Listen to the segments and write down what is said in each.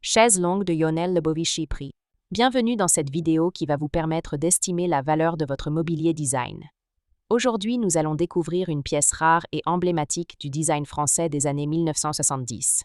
Chaise longue de Lionel Lebovici prix. Bienvenue dans cette vidéo qui va vous permettre d'estimer la valeur de votre mobilier design. Aujourd'hui, nous allons découvrir une pièce rare et emblématique du design français des années 1970.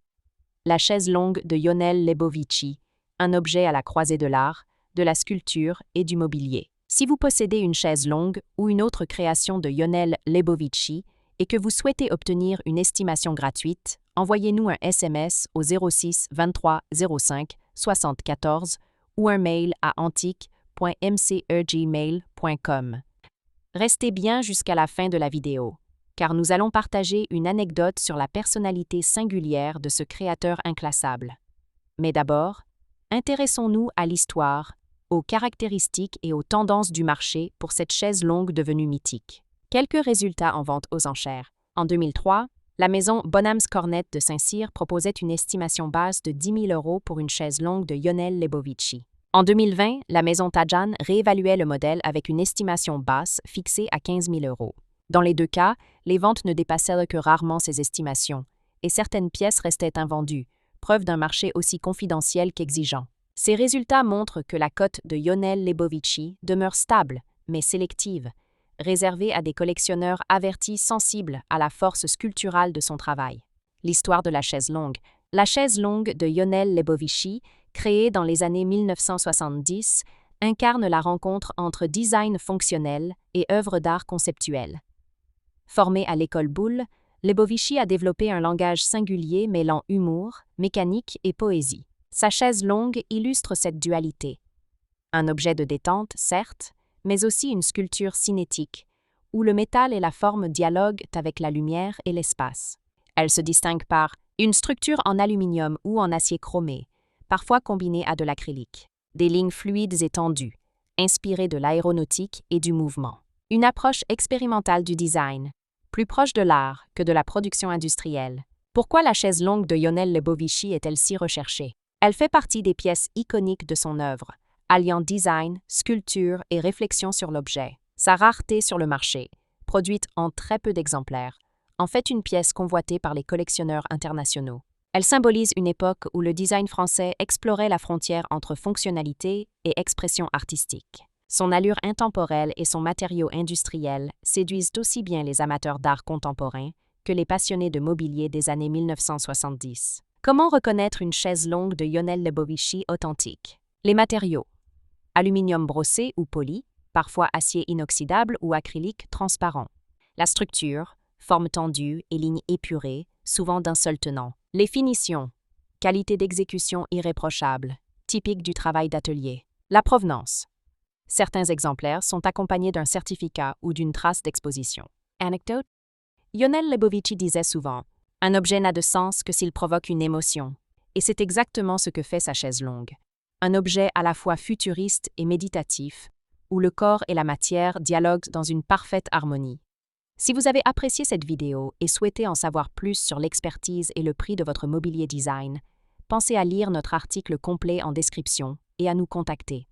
La chaise longue de Lionel Lebovici, un objet à la croisée de l'art, de la sculpture et du mobilier. Si vous possédez une chaise longue ou une autre création de Lionel Lebovici et que vous souhaitez obtenir une estimation gratuite, envoyez-nous un SMS au 06 23 05 74 ou un mail à antique.mcegmail.com. Restez bien jusqu'à la fin de la vidéo, car nous allons partager une anecdote sur la personnalité singulière de ce créateur inclassable. Mais d'abord, intéressons-nous à l'histoire, aux caractéristiques et aux tendances du marché pour cette chaise longue devenue mythique. Quelques résultats en vente aux enchères. En 2003, la maison Bonhams Cornet de Saint-Cyr proposait une estimation basse de 10 000 € pour une chaise longue de Lionel Lebovici. En 2020, la maison Tajan réévaluait le modèle avec une estimation basse fixée à 15 000 €. Dans les deux cas, les ventes ne dépassaient que rarement ces estimations, et certaines pièces restaient invendues, preuve d'un marché aussi confidentiel qu'exigeant. Ces résultats montrent que la cote de Lionel Lebovici demeure stable, mais sélective, réservée à des collectionneurs avertis sensibles à la force sculpturale de son travail. L'histoire de la chaise longue. La chaise longue de Lionel Lebovici, créée dans les années 1970, incarne la rencontre entre design fonctionnel et œuvre d'art conceptuelle. Formé à l'école Boulle, Lebovici a développé un langage singulier mêlant humour, mécanique et poésie. Sa chaise longue illustre cette dualité. Un objet de détente, certes, mais aussi une sculpture cinétique, où le métal et la forme dialoguent avec la lumière et l'espace. Elle se distingue par une structure en aluminium ou en acier chromé, parfois combinée à de l'acrylique. Des lignes fluides et tendues, inspirées de l'aéronautique et du mouvement. Une approche expérimentale du design, plus proche de l'art que de la production industrielle. Pourquoi la chaise longue de Lionel Lebovici est-elle si recherchée? Elle fait partie des pièces iconiques de son œuvre, alliant design, sculpture et réflexion sur l'objet. Sa rareté sur le marché, produite en très peu d'exemplaires, en fait une pièce convoitée par les collectionneurs internationaux. Elle symbolise une époque où le design français explorait la frontière entre fonctionnalité et expression artistique. Son allure intemporelle et son matériau industriel séduisent aussi bien les amateurs d'art contemporain que les passionnés de mobilier des années 1970. Comment reconnaître une chaise longue de Lionel Lebovici authentique? Les matériaux. Aluminium brossé ou poli, parfois acier inoxydable ou acrylique transparent. La structure, forme tendue et lignes épurées, souvent d'un seul tenant. Les finitions. Qualité d'exécution irréprochable, typique du travail d'atelier. La provenance. Certains exemplaires sont accompagnés d'un certificat ou d'une trace d'exposition. Anecdote. Lionel Lebovici disait souvent « Un objet n'a de sens que s'il provoque une émotion ». Et c'est exactement ce que fait sa chaise longue. Un objet à la fois futuriste et méditatif, où le corps et la matière dialoguent dans une parfaite harmonie. Si vous avez apprécié cette vidéo et souhaitez en savoir plus sur l'expertise et le prix de votre mobilier design, pensez à lire notre article complet en description et à nous contacter.